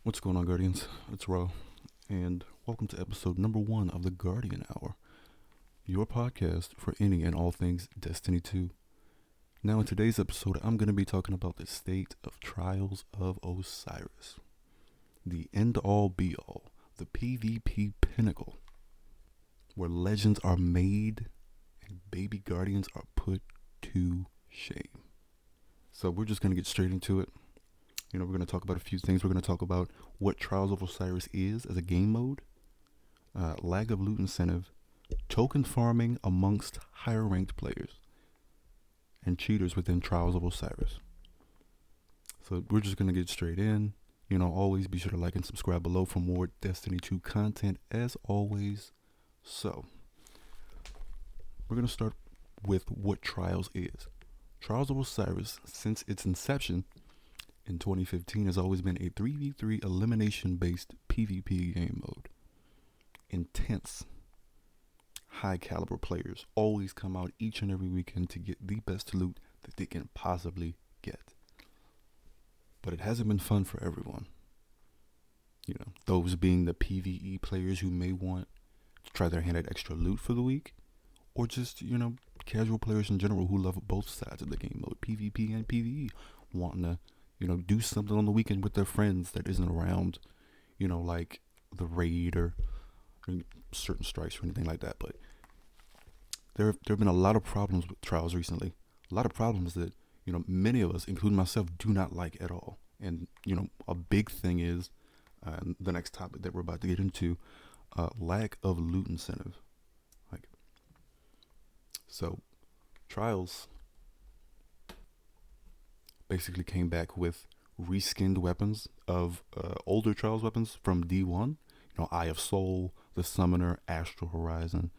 What's going on, Guardians? It's Ro, and welcome to episode number 1 of the Guardian Hour, your podcast for any and all things Destiny 2. Now, in today's episode, I'm going to be talking about the state of Trials of Osiris, the end-all be-all, the PvP pinnacle, where legends are made and baby Guardians are put to shame. So we're just going to get straight into it. We're going to talk about a few things. We're going to talk about what Trials of Osiris is as a game mode, lag of loot incentive, token farming amongst higher ranked players, and cheaters within Trials of Osiris. So we're just going to get straight in. Always be sure to like and subscribe below for more Destiny 2 content as always. So, we're going to start with what Trials is. Trials of Osiris, since its inception in 2015, has always been a 3v3 elimination-based PvP game mode. Intense, high-caliber players always come out each and every weekend to get the best loot that they can possibly get. But it hasn't been fun for everyone. Those being the PvE players who may want to try their hand at extra loot for the week, or just, casual players in general who love both sides of the game mode, PvP and PvE, wanting to do something on the weekend with their friends that isn't around, like the raid or certain strikes or anything like that. But there have been a lot of problems with Trials recently. A lot of problems that, many of us, including myself, do not like at all. And, a big thing is, the next topic that we're about to get into, lack of loot incentive. So, Trials basically came back with reskinned weapons of older Trials weapons from D1. Eye of Soul, the Summoner, Astral Horizon,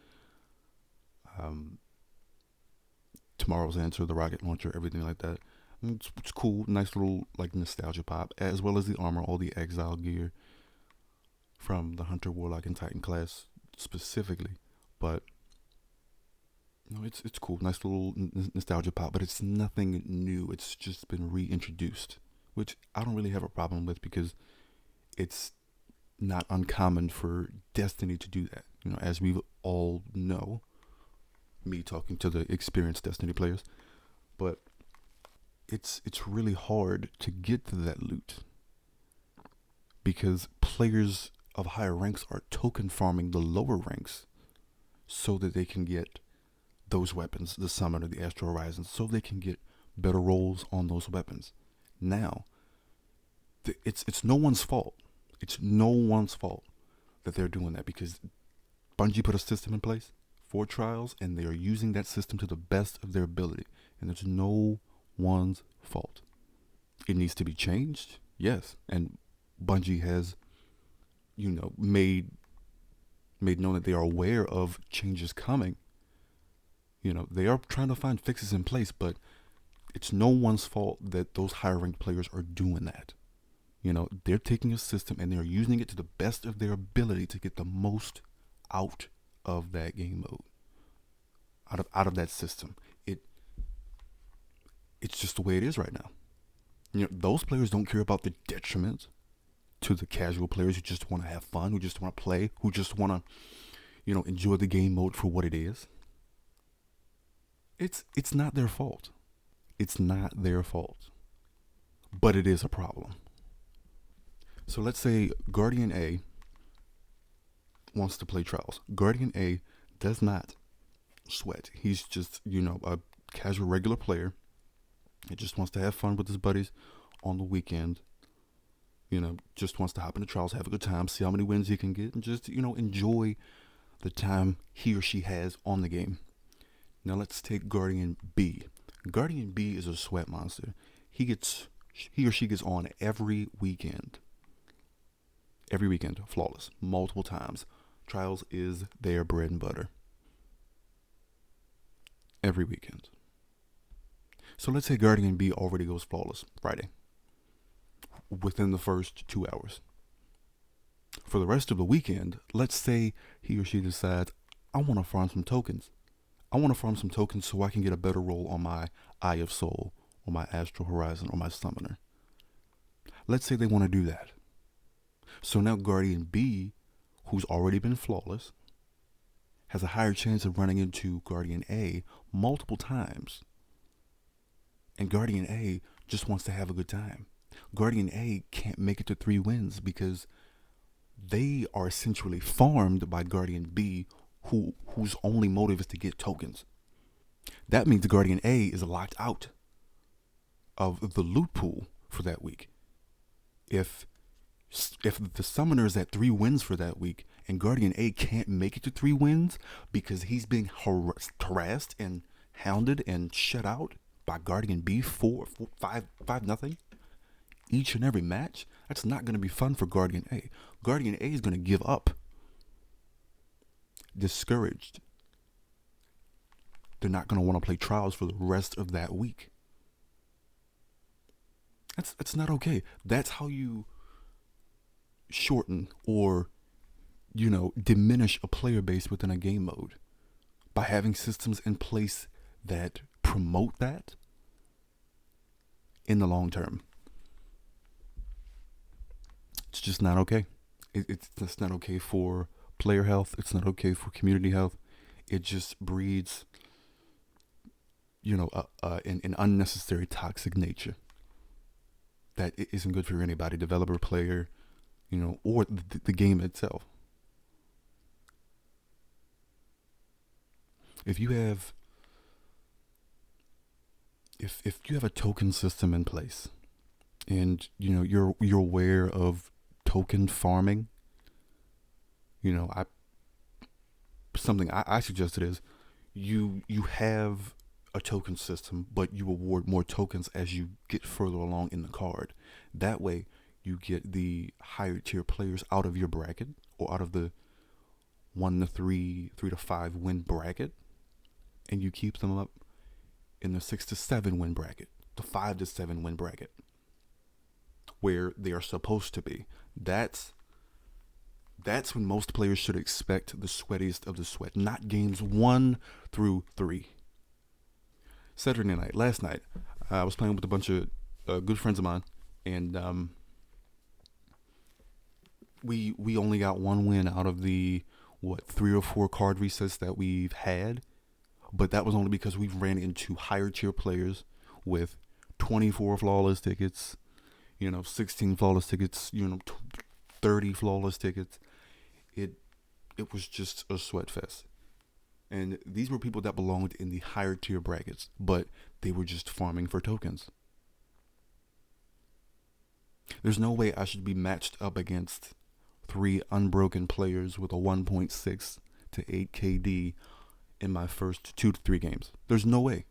Tomorrow's Answer, the Rocket Launcher, everything like that. It's cool, nice little nostalgia pop, as well as the armor, all the Exile gear from the Hunter, Warlock, and Titan class specifically. But it's cool, nice little nostalgia pop, but it's nothing new. It's just been reintroduced, which I don't really have a problem with because it's not uncommon for Destiny to do that. As we all know, me talking to the experienced Destiny players, but it's really hard to get to that loot because players of higher ranks are token farming the lower ranks so that they can get those weapons, the Summoner, the Astral Horizon, so they can get better rolls on those weapons. Now, it's no one's fault. It's no one's fault that they're doing that because Bungie put a system in place for Trials and they are using that system to the best of their ability. And there's no one's fault. It needs to be changed, yes. And Bungie has, made known that they are aware of changes coming. They are trying to find fixes in place, but it's no one's fault that those higher ranked players are doing that. They're taking a system and they're using it to the best of their ability to get the most out of that game mode, out of that system. It's just the way it is right now. Those players don't care about the detriment to the casual players who just want to have fun, who just want to play, who just want to, enjoy the game mode for what it is. It's not their fault. It's not their fault. But it is a problem. So let's say Guardian A wants to play Trials. Guardian A does not sweat. He's just, a casual regular player. He just wants to have fun with his buddies on the weekend. Just wants to hop into Trials, have a good time, see how many wins he can get, and just, enjoy the time he or she has on the game. Now let's take Guardian B. Guardian B is a sweat monster. He or she gets on every weekend. Every weekend, flawless, multiple times. Trials is their bread and butter. Every weekend. So let's say Guardian B already goes flawless Friday, within the first 2 hours. For the rest of the weekend, let's say he or she decides, I want to farm some tokens. I want to farm some tokens so I can get a better roll on my Eye of Soul, or my Astral Horizon, or my Summoner. Let's say they want to do that. So now Guardian B, who's already been flawless, has a higher chance of running into Guardian A multiple times. And Guardian A just wants to have a good time. Guardian A can't make it to 3 wins because they are essentially farmed by Guardian B, whose only motive is to get tokens. That means Guardian A is locked out of the loot pool for that week. If the summoner is at 3 wins for that week and Guardian A can't make it to 3 wins because he's being harassed and hounded and shut out by Guardian B 5 nothing each and every match, that's not going to be fun for Guardian A. Guardian A is going to give up, discouraged. They're not going to want to play trials for the rest of that week. That's not okay. That's how you shorten or diminish a player base within a game mode, by having systems in place that promote that in the long term. It's just not okay. It's not okay for player health. It's not okay for community health. It just breeds, an unnecessary toxic nature that isn't good for anybody, developer, player, or the game itself. If you have a token system in place, and you're aware of token farming, something I suggested is you have a token system, but you award more tokens as you get further along in the card. That way, you get the higher tier players out of your bracket, or out of the 1 to 3, 3 to 5 win bracket, and you keep them up in the 6 to 7 win bracket, the 5 to 7 win bracket, where they are supposed to be. That's when most players should expect the sweatiest of the sweat, not games 1 through 3. Saturday night, last night, I was playing with a bunch of good friends of mine, and we only got 1 win out of the 3 or 4 card resets that we've had, but that was only because we ran into higher tier players with 24 flawless tickets, 16 flawless tickets, 30 flawless tickets. It was just a sweat fest. And these were people that belonged in the higher tier brackets, but they were just farming for tokens. There's no way I should be matched up against 3 unbroken players with a 1.6 to 8 KD in my first 2 to 3 games. There's no way.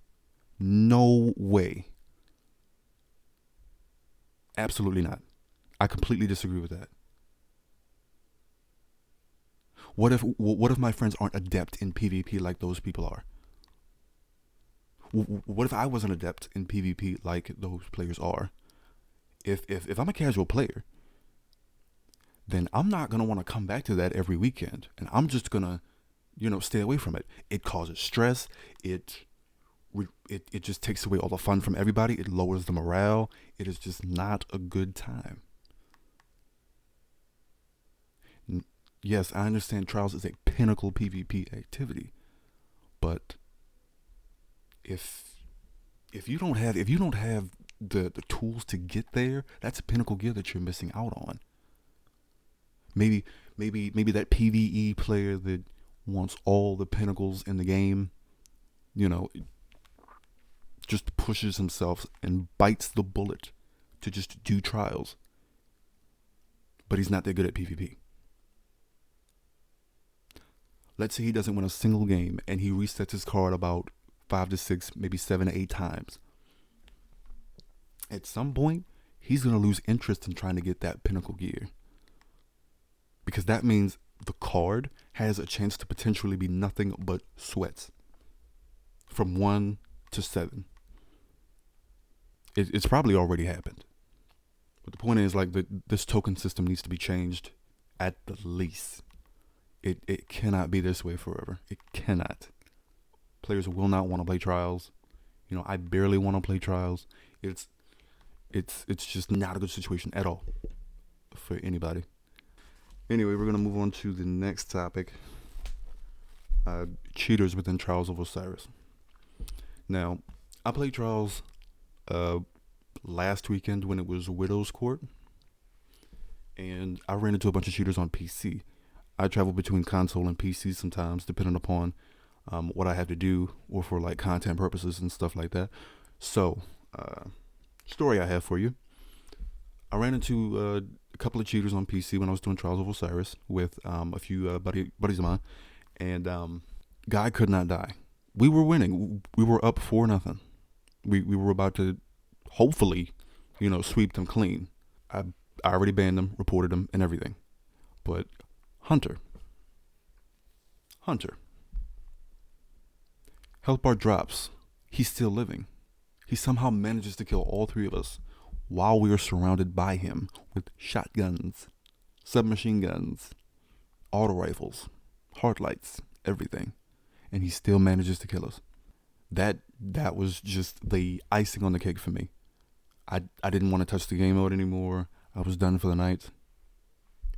No way. Absolutely not. I completely disagree with that. What if my friends aren't adept in PvP like those people are? What if I wasn't adept in PvP like those players are? If I'm a casual player, then I'm not gonna want to come back to that every weekend, and I'm just gonna, stay away from it. It causes stress. It just takes away all the fun from everybody. It lowers the morale. It is just not a good time. Yes, I understand Trials is a pinnacle PvP activity, but if you don't have the tools to get there, that's pinnacle gear that you're missing out on. Maybe that PvE player that wants all the pinnacles in the game, just pushes himself and bites the bullet to just do trials, but he's not that good at PvP. Let's say he doesn't win a single game and he resets his card about 5 to 6, maybe 7 to 8 times. At some point, he's going to lose interest in trying to get that pinnacle gear, because that means the card has a chance to potentially be nothing but sweats from 1 to 7. It's probably already happened. But the point is, this token system needs to be changed at the least. It cannot be this way forever. It cannot. Players will not want to play trials. I barely want to play trials. It's just not a good situation at all for anybody. Anyway, we're gonna move on to the next topic: uh, cheaters within Trials of Osiris. Now, I played Trials uh, last weekend when it was Widow's Court, and I ran into a bunch of cheaters on PC. I travel between console and PC sometimes, depending upon what I have to do or for like content purposes and stuff like that. So, story I have for you. I ran into a couple of cheaters on PC when I was doing Trials of Osiris with a few buddies of mine, and guy could not die. We were winning. We were up 4-0. We were about to hopefully, sweep them clean. I I already banned them, reported them, and everything. But Hunter, Hunter, health bar drops. He's still living. He somehow manages to kill all three of us while we are surrounded by him with shotguns, submachine guns, auto rifles, hard lights, everything. And he still manages to kill us. That was just the icing on the cake for me. I didn't want to touch the game mode anymore. I was done for the night.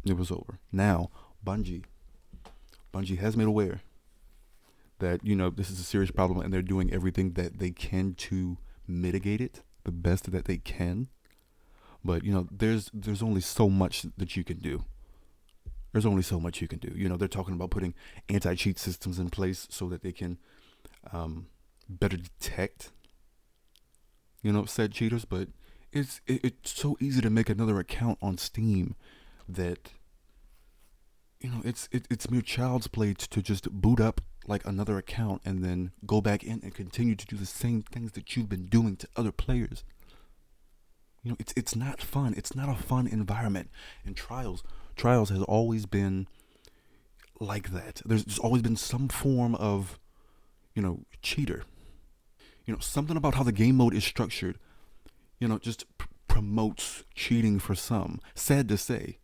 It was over. Now, Bungie has made aware that, this is a serious problem and they're doing everything that they can to mitigate it the best that they can. But, there's only so much that you can do. There's only so much you can do. They're talking about putting anti-cheat systems in place so that they can better detect, said cheaters. But it's so easy to make another account on Steam that, it's mere child's play to just boot up like another account and then go back in and continue to do the same things that you've been doing to other players. It's not fun. It's not a fun environment. And Trials has always been like that. There's always been some form of, cheater. Something about how the game mode is structured, just promotes cheating for some. Sad to say,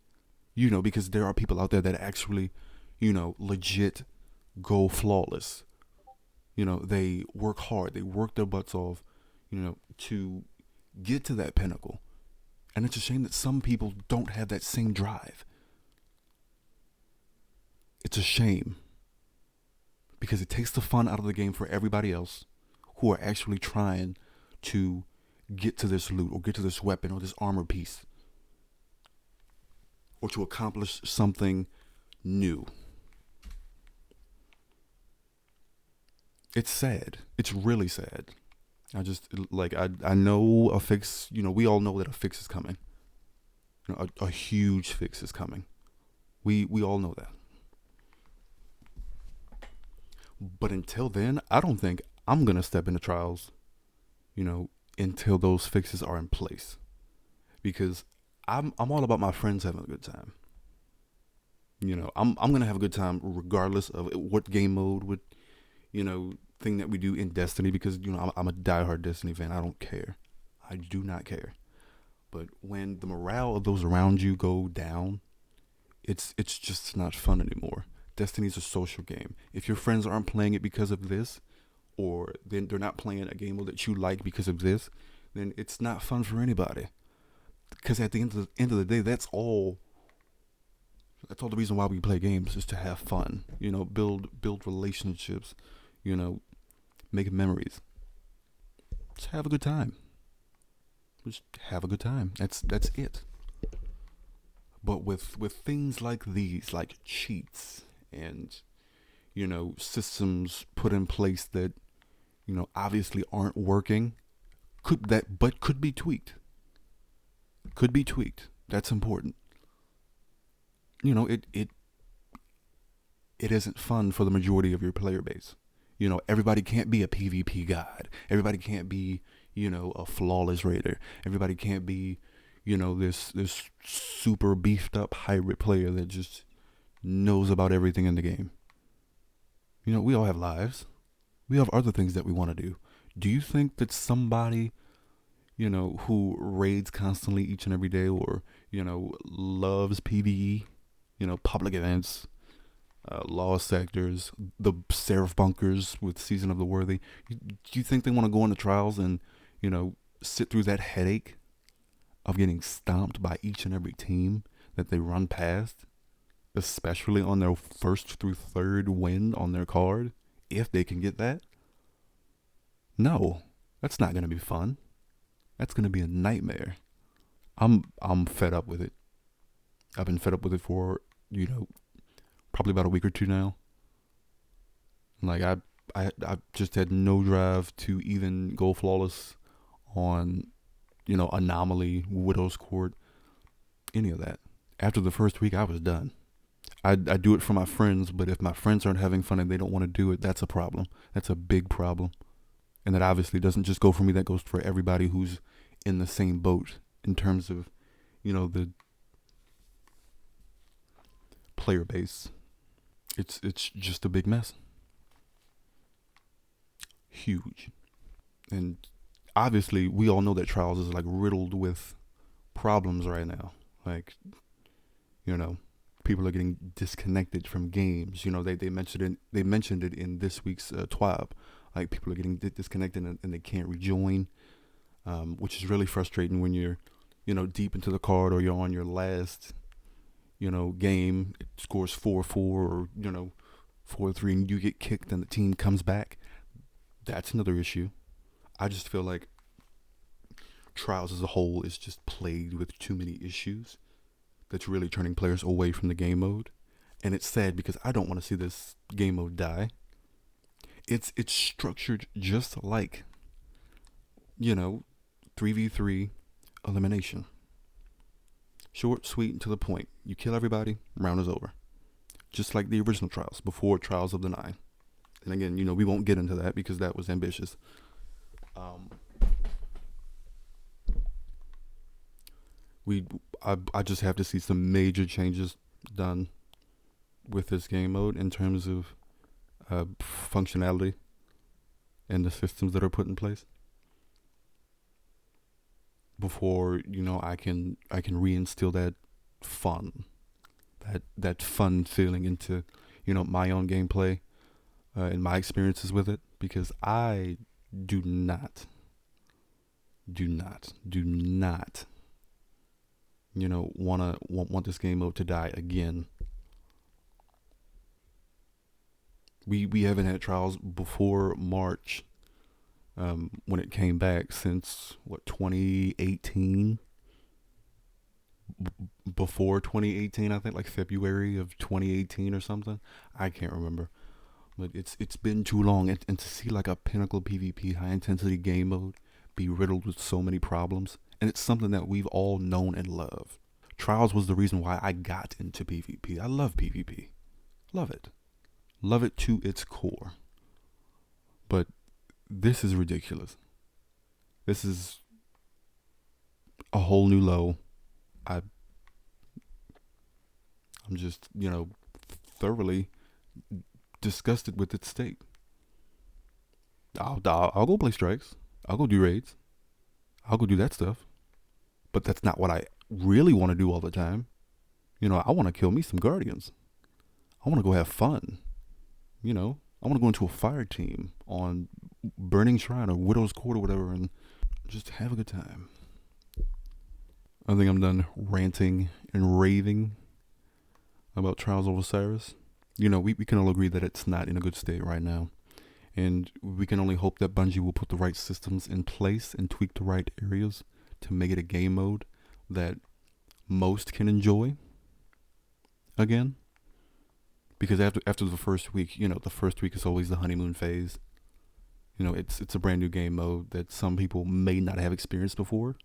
because there are people out there that actually, legit go flawless. They work hard. They work their butts off, to get to that pinnacle. And it's a shame that some people don't have that same drive. It's a shame. Because it takes the fun out of the game for everybody else who are actually trying to get to this loot or get to this weapon or this armor piece or to accomplish something new. It's sad. It's really sad. I know a fix, we all know that a fix is coming. A huge fix is coming. We all know that. But until then, I don't think I'm going to step into Trials, until those fixes are in place. Because I'm all about my friends having a good time. I'm going to have a good time regardless of what game mode, what, thing that we do in Destiny. Because, I'm a diehard Destiny fan. I don't care. I do not care. But when the morale of those around you go down, it's just not fun anymore. Destiny's a social game. If your friends aren't playing it because of this, or then they're not playing a game that you like because of this, then it's not fun for anybody. Because at the end of the day, that's all the reason why we play games, is to have fun. Build relationships. Make memories. Just have a good time. Just have a good time. That's it. But with things like these, like cheats and, systems put in place that, obviously aren't working, could be tweaked. Could be tweaked. That's important. It isn't fun for the majority of your player base. Everybody can't be a PvP god. Everybody can't be, a flawless raider. Everybody can't be, this super beefed up hybrid player that just knows about everything in the game. We all have lives. We have other things that we want to do. Do you think that somebody, who raids constantly each and every day, or, loves PvE, public events, lost sectors, the Seraph bunkers with Season of the Worthy, do you think they want to go into Trials and, sit through that headache of getting stomped by each and every team that they run past? especially on their first through third win on their card, if they can get that. No, that's not going to be fun. That's going to be a nightmare. I'm fed up with it. I've been fed up with it for, probably about a week or two now. Like I just had no drive to even go flawless on, Anomaly, Widow's Court, any of that. After the first week, I was done. I do it for my friends, but if my friends aren't having fun and they don't want to do it, that's a problem. That's a big problem. And that obviously doesn't just go for me, that goes for everybody who's in the same boat in terms of, the player base. It's just a big mess. Huge. And obviously we all know that Trials is like riddled with problems right now. Like, people are getting disconnected from games. They mentioned it in this week's TWAB. Like, people are getting disconnected and they can't rejoin, which is really frustrating when you're, deep into the card, or you're on your last, game. It scores 4-4 or 4-3, and you get kicked and the team comes back. That's another issue. I just feel like Trials as a whole is just plagued with too many issues that's really turning players away from the game mode. And it's sad because I don't want to see this game mode die. It's structured just like, 3v3 elimination. Short, sweet, and to the point. You kill everybody, round is over. Just like the original Trials, before Trials of the Nine. And again, we won't get into that because that was ambitious. I just have to see some major changes done with this game mode in terms of functionality and the systems that are put in place before I can reinstill that fun, that fun feeling into my own gameplay and my experiences with it, because I do not want this game mode to die again. We haven't had Trials before March, when it came back, since 2018. Before 2018, I think, like February of 2018 or something. I can't remember, but it's been too long. And to see like a pinnacle PvP high intensity game mode be riddled with so many problems, and it's something that we've all known and loved. Trials was the reason why I got into PvP. I love PvP. Love it. Love it to its core. But this is ridiculous. This is a whole new low. I'm just, thoroughly disgusted with its state. I'll go play strikes. I'll go do raids. I'll go do that stuff. But that's not what I really want to do all the time. I want to kill me some Guardians. I want to go have fun. I want to go into a fire team on Burning Shrine or Widow's Court or whatever and just have a good time. I think I'm done ranting and raving about Trials of Osiris. We can all agree that it's not in a good state right now. And we can only hope that Bungie will put the right systems in place and tweak the right areas to make it a game mode that most can enjoy again. Because after the first week, the first week is always the honeymoon phase. It's a brand new game mode that some people may not have experienced before.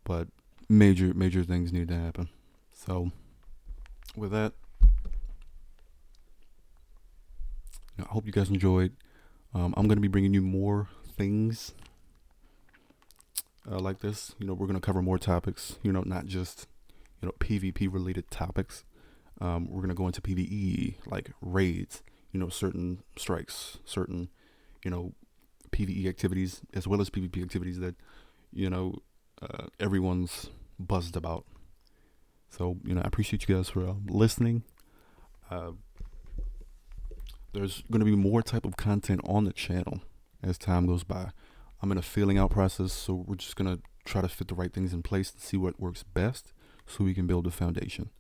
But major things need to happen. So, with that, I hope you guys enjoyed. I'm going to be bringing you more things like this. We're going to cover more topics, not just, PvP related topics. We're going to go into PvE, like raids, certain strikes, certain, PvE activities, as well as PvP activities that, everyone's buzzed about. So, I appreciate you guys for listening. There's going to be more type of content on the channel as time goes by. I'm in a feeling out process, so we're just going to try to fit the right things in place and see what works best so we can build a foundation.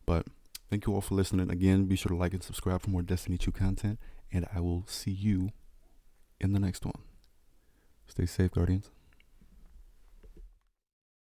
But thank you all for listening. Again, be sure to like and subscribe for more Destiny 2 content, and I will see you in the next one. Stay safe, Guardians.